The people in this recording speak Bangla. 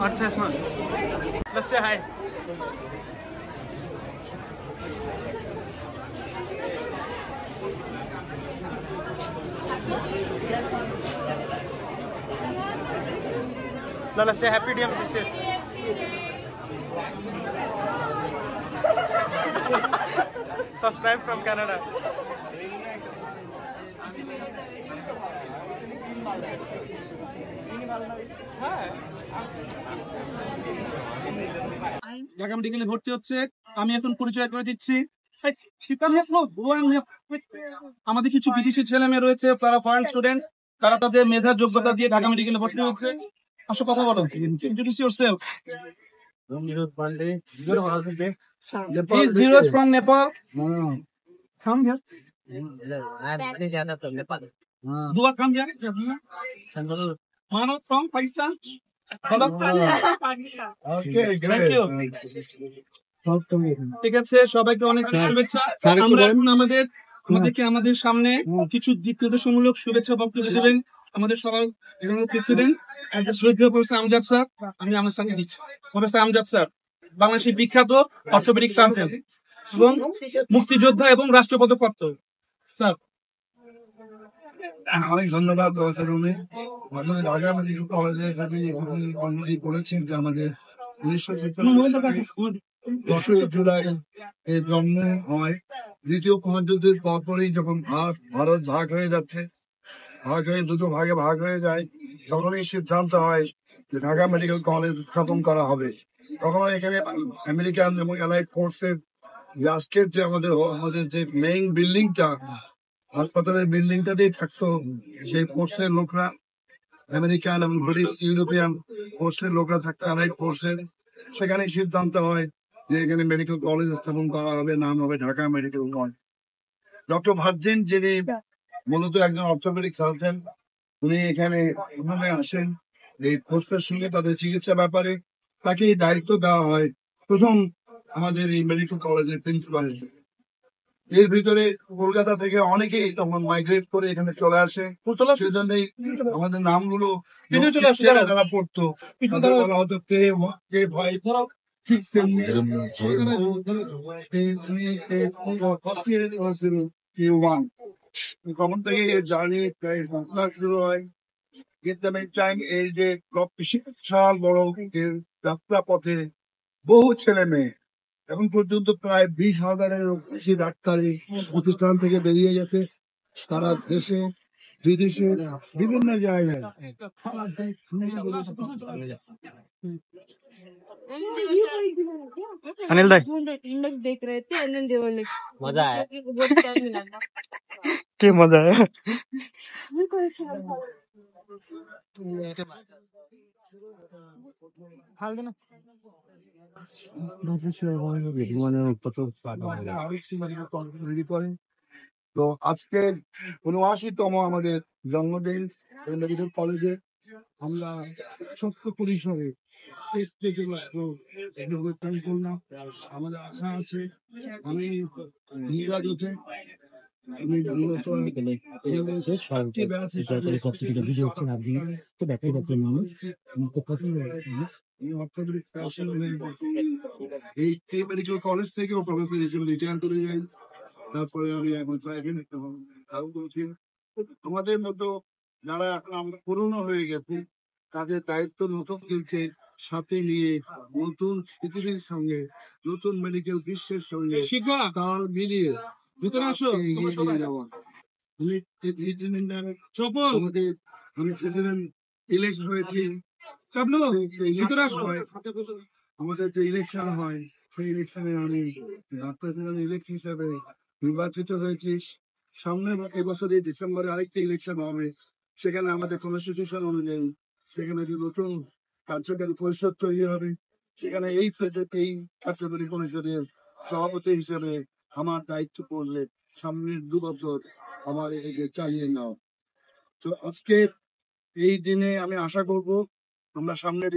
अच्छा इसमें let's say hi. Lala, say happy DMC. Subscribe from Canada. Dhaka মেডিকেলে ভর্তি হচ্ছে। আমি এখন পরিচয় করে দিচ্ছি। আমাদের কিছু বিদেশি ছেলে মেয়ে রয়েছে, তারা ফরেন স্টুডেন্ট, তারা তাদের মেধার যোগ্যতা দিয়ে ঢাকা মেডিকেলে ভর্তি হচ্ছে। আসো কথা বলো, introduce yourself. He's Dheeraj from Nepal. Come here. Dua come here. Mano from Pakistan. Hello. Okay, thank you. ঠিক আছে, সবাইকে অনেক শুভেচ্ছা। আমরা এখন আমাদের সামনে কিছু দিক নির্দেশমূলক শুভেচ্ছা বক্তব্য দেবেন আমাদের সবার প্রেসিডেন্ট প্রফেসর আমজাদ স্যার। আমি আমার সঙ্গে দিচ্ছি প্রফেসর আমজাদ স্যার, বাংলাদেশের বিখ্যাত অর্থোপেডিক সার্জন এবং মুক্তিযোদ্ধা এবং রাষ্ট্রীয় পদকপ্রাপ্ত স্যার। অনেক ধন্যবাদ ঢাকা মেডিকেল কলেজের অনুমতি করেছেন যে আমাদের 10ই জুলাই এর জন্ম হয়। দ্বিতীয় মহাযুদ্ধের পরপরই যখন ভারত ভাগ হয়ে যাচ্ছে, দুটো ভাগে ভাগ হয়ে যায়, তখনই সিদ্ধান্ত হয় যে ঢাকা মেডিকেল কলেজ স্থাপন করা হবে। তখন এখানে আমেরিকান এবং অ্যালাইড ফোর্সের আজকের যে আমাদের যে মেইন বিল্ডিংটা, হাসপাতালের বিল্ডিংটাতেই থাকতো সেই ফোর্সের লোকরা, আমেরিকান এবং ব্রিটিশ ইউরোপিয়ান ফোর্সের লোকরা থাকতো, অ্যালাইড ফোর্সের। সেখানে সিদ্ধান্ত হয় যে এখানে মেডিকেল কলেজ স্থাপন করা হবে, নাম হবে Dhaka medical college. Doctor virgin, যিনি মূলত একজন অর্থোপেডিক সার্জন, উনি এখানে আসেন এই ফোর্সের সঙ্গে তাদের চিকিৎসা ব্যাপারে। তাকে দায়িত্ব দেওয়া হয় প্রথম আমাদের এই মেডিকেল কলেজের প্রিন্সিপাল। এর ভিতরে কলকাতা থেকে অনেকেই তখন মাইগ্রেট করে এখানে চলে আসে। সেই জন্যই আমাদের নামগুলো যারা পড়তো তাদের বলা হতো কে ভাই। ঠিক তেমনি তখন থেকে জার্নি প্রায় শুরু হয়। এই যে বিশাল বড় যাত্রা পথে বহু ছেলে মেয়ে, এখন পর্যন্ত প্রায় 20,000-এরও বেশি ডাক্তারি প্রতিষ্ঠান থেকে বেরিয়ে গেছে। তারা দেশে বিদেশে বিভিন্ন জায়গায়। अनिल दाई देख रहे थे and then they were like मजा आया बहुत टाइम मिला था। क्या मजा आया हाल देना তো আজকে ৭৯তম আমাদের জন্মদিন মেডিকেল কলেজে। আমরা ছোট্ট পরিসরে করলাম। আমাদের আশা আছে আমি নিরাজতে এই মেডিকেল কলেজ থেকেও প্রফেসর হিসেবে রিটায়ার করে যাই। তারপরে আমি এখন প্রাইভেট করছি। তোমাদের মতো যারা এখন আমরা পুরনো হয়ে গেছি, তাদের দায়িত্ব নতুনদেরকে সাথে নিয়ে নতুন পৃথিবীর সঙ্গে, নতুন মেডিকেল বিশ্বের সঙ্গে তাল মিলিয়ে ভিতরে আসো এগিয়ে যাওয়া। আমি প্রেসিডেন্ট ইলেক্ট হয়েছি। আমাদের যে ইলেকশন হয় সেই ইলেকশনে আমি প্রেসিডেন্ট ইলেক্ট হিসাবে নির্বাচিত হয়েছি। সামনে এবছর ডিসেম্বরে আরেকটি ইলেকশন হবে, সেখানে আমাদের কনস্টিটিউশন অনুযায়ী সেখানে যে নতুন কার্যকারী পরিষদ তৈরি হবে, সেখানে এই কার্যকারী পরিষদের সভাপতি হিসেবে আমার দায়িত্ব পড়লে সামনের 2 বছর আমার এটাকে চালিয়ে নেওয়া। তো আজকে এই দিনে আমি আশা করব আমরা সামনের